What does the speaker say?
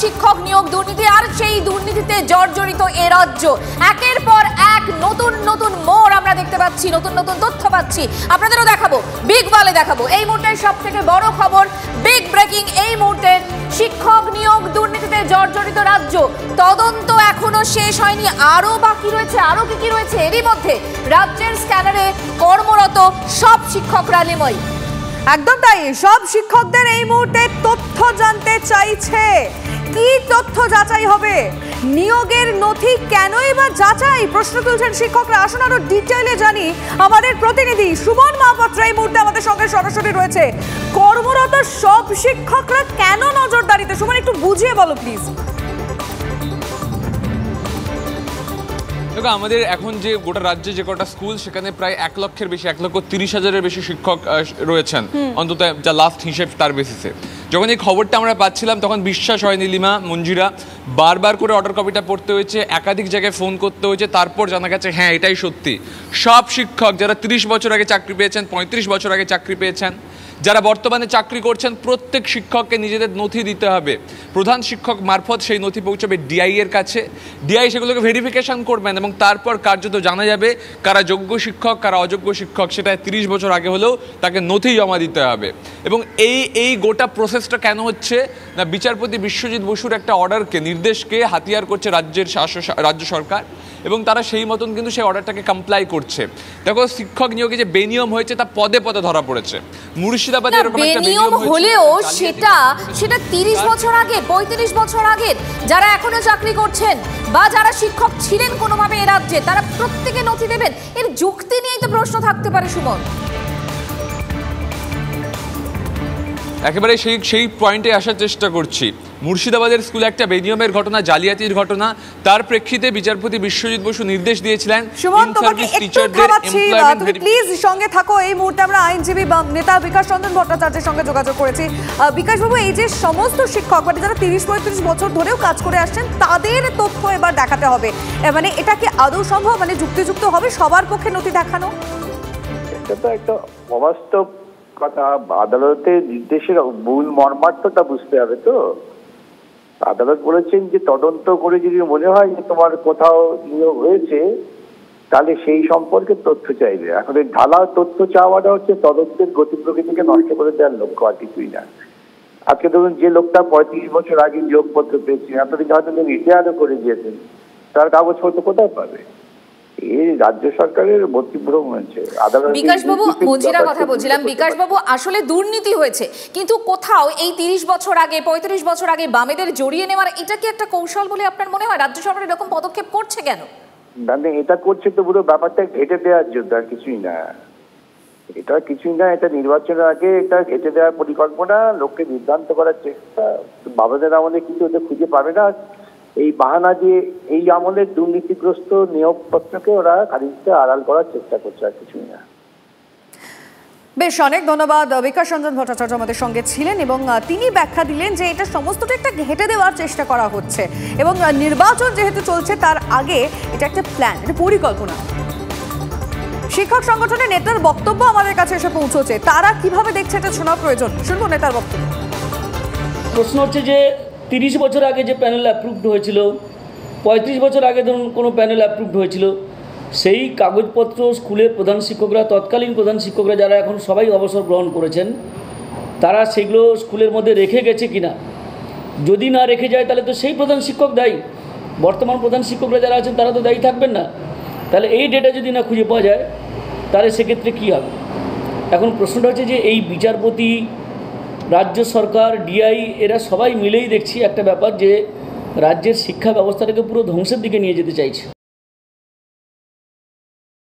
শিক্ষক নিয়োগ দুর্নীতি, আর সেই দুর্নীতিতে জর্জরিত এ রাজ্য। একের পর এক নতুন নতুন মোড় আমরা দেখতে পাচ্ছি, নতুন নতুন তথ্য পাচ্ছি, আপনাদেরও দেখাবো, বিগ ওয়ালে দেখাবো। এই মুহূর্তের সব থেকে বড় খবর, বিগ ব্রেকিং এই মুহূর্তের, শিক্ষক নিয়োগ দুর্নীতিতে জর্জরিত রাজ্য। তদন্ত এখনো শেষ হয়নি, আরো বাকি রয়েছে, আরো কি রয়েছে। এরই মধ্যে রাজ্যের স্ক্যানারে কর্মরত সব শিক্ষকরা নির্ময়। একদম তাই, সব শিক্ষকদের এই মুহূর্তে তথ্য জানতে চাইছে। কি তথ্য যাচাই হবে? নিয়োগের নথি কেনই বা যাচাই, প্রশ্ন তুলছেন শিক্ষকরা। আসুন আরো ডিটেইলে জানি। আমাদের প্রতিনিধি সুমন মহাপাত্র এই মুহূর্তে আমাদের সঙ্গে সরাসরি রয়েছে। কর্মরত সব শিক্ষকরা কেন নজরদারিতে? সুমন, একটু বুঝিয়ে বলো প্লিজ। দেখো, আমাদের এখন যে গোটা রাজ্যে যে কটা স্কুল, সেখানে প্রায় 1,30,000 বেশি শিক্ষক রয়েছেন, অন্তত যা লাস্ট হিসেব তার বেসিসে। যখন এই খবরটা আমরা পাচ্ছিলাম তখন বিশ্বাস হয়নি লিমা, মঞ্জিরা। বারবার করে অর্ডার কপিটা পড়তে হয়েছে, একাধিক জায়গায় ফোন করতে হয়েছে, তারপর জানা গেছে হ্যাঁ এটাই সত্যি। সব শিক্ষক যারা 30 বছর আগে চাকরি পেয়েছেন, 35 বছর আগে চাকরি পেয়েছেন, যারা বর্তমানে চাকরি করছেন, প্রত্যেক শিক্ষককে নিজেদের নথি দিতে হবে। প্রধান শিক্ষক মারফত সেই নথি পৌঁছবে ডিআই এর কাছে। ডিআই সেগুলোকে ভেরিফিকেশন করবেন এবং তারপর কার্যত জানা যাবে কারা যোগ্য শিক্ষক, কারা অযোগ্য শিক্ষক। সেটা 30 বছর আগে হলেও তাকে নথি জমা দিতে হবে। এবং এই গোটা প্রসেসটা কেন হচ্ছে না, বিচারপতি বিশ্বজিৎ বসুর একটা অর্ডারকে, নির্দেশকে হাতিয়ার করছে রাজ্য সরকার, এবং তারা সেই মতন কিন্তু সেই অর্ডারটাকে কমপ্লাই করছে। দেখো, শিক্ষক নিয়োগে যে বেনিয়ম হয়েছে তা পদে পদে ধরা পড়েছে। মুর্শিদাবাদে এরকম একটা বেনিয়ম হলেও সেটা 30 বছর আগে, 35 বছর আগে যারা এখনো চাকরি করছেন বা যারা শিক্ষক ছিলেন কোনোভাবে এ রাজ্যে, তারা প্রত্যেকে নথি দেবেন। এর যুক্তি নিয়েই তো প্রশ্ন থাকতে পারে সুমন। একেবারে সেই পয়েন্টে আসার চেষ্টা করছি। মুর্শিদাবাদের স্কুলে একটা বেনিয়মের ঘটনা, জালিয়াতির ঘটনা, তার প্রেক্ষিতে বিচারপতি বিশ্বজিৎ বসু নির্দেশ দিয়েছিলেন প্লিজ সঙ্গে থাকো। এই মুহূর্তে আমরা আইনজীবী নেতা বিকাশ রঞ্জন ভট্টাচার্যের সঙ্গে যোগাযোগ করেছি। বিকাশ বাবু, এই যে সমস্ত শিক্ষক মানে যারা 30-35 বছর ধরেও কাজ করে আসছেন, তাদের তথ্য এবার দেখাতে হবে, মানে এটা কি আদৌ সম্ভব? মানে যুক্তিযুক্ত হবে সবার পক্ষে নথি দেখানো? এটা তো একটা অবাস্তব কথা। আদালতের নির্দেশের মূল মর্মার্থটা বুঝতে হবে। তো আদালত বলেছেন যে তদন্ত করে যদি মনে হয় যে তোমার কোথাও নিয়োগ হয়েছে, তাহলে সেই সম্পর্কে তথ্য চাইবে। এখন এই ঢালা তথ্য চাওয়াটা হচ্ছে তদন্তের গতি প্রকৃতিকে নষ্ট করে দেওয়ার লক্ষ্য, আর কিছুই না। আজকে ধরুন যে লোকটা 35 বছর আগে নিয়োগপত্র পেয়েছে, এতদিন হয়তো রিটায়ারও করে দিয়েছেন, তার কাগজপত্র কোথায় পাবে? এই রাজ্য সরকারের মতিভ্রম হয়েছে। বিকাশবাবু, মঞ্জিরা কথা বলছিলাম। বিকাশবাবু, আসলে দুর্নীতি হয়েছে, কিন্তু কোথাও এই 30 বছর আগে, 35 বছর আগে বামেদের জড়িয়ে নেওয়ার এটা কি একটা কৌশল বলে আপনার মনে হয়? রাজ্য সরকার এরকম পদক্ষেপ করছে কেন? মানে এটা করছে তো পুরো ব্যাপারটা ঘেঁটে দেওয়ার জন্য, আর কিছুই না। এটা কিছুই না, এটা নির্বাচনের আগে এটা ঘেঁটে দেওয়ার পরিকল্পনা, লোককে বিভ্রান্ত করার চেষ্টা। বাবাদের আমলে কিছু ওদের খুঁজে পাবে না, এই বাহানা দিয়ে এই আমলের দুর্নীতিগ্রস্ত নিয়োগপত্রকে ওরা খানিকটা আড়াল করার চেষ্টা করছে, আর কিছুই না। বেশ, অনেক ধন্যবাদ। বিকাশ রঞ্জন ভট্টাচার্য আমাদের সঙ্গে ছিলেন এবং তিনি ব্যাখ্যা দিলেন যে এটা সমস্তটা একটা ঘেঁটে দেওয়ার চেষ্টা করা হচ্ছে এবং নির্বাচন যেহেতু চলছে তার আগে এটা একটা প্ল্যান, এটা পরিকল্পনা। শিক্ষক সংগঠনের নেতার বক্তব্য আমাদের কাছে এসে পৌঁছেছে, তারা কিভাবে দেখছে এটা শোনা প্রয়োজন। শুনবো নেতার বক্তব্য। প্রশ্ন হচ্ছে যে 30 বছর আগে যে প্যানেল অ্যাপ্রুভড হয়েছিল, 35 বছর আগে ধরুন কোনো প্যানেল অ্যাপ্রুভড হয়েছিল, সেই কাগজপত্র স্কুলের প্রধান শিক্ষকরা, তৎকালীন প্রধান শিক্ষকরা যারা এখন সবাই অবসর গ্রহণ করেছেন, তারা সেগুলো স্কুলের মধ্যে রেখে গেছে কিনা। যদি না রেখে যায় তাহলে তো সেই প্রধান শিক্ষক দায়ী। বর্তমান প্রধান শিক্ষকরা যারা আছেন তারা তো দায়ী থাকবেন না। তাহলে এই ডেটা যদি না খুঁজে পাওয়া যায় তাহলে সেক্ষেত্রে কী হবে? এখন প্রশ্নটা হচ্ছে যে এই বিচারপতি, রাজ্য সরকার, ডিআই এরা সবাই মিলেই দেখছি একটা ব্যাপার যে রাজ্যের শিক্ষা ব্যবস্থাটাকে পুরো ধ্বংসের দিকে নিয়ে যেতে চাইছে।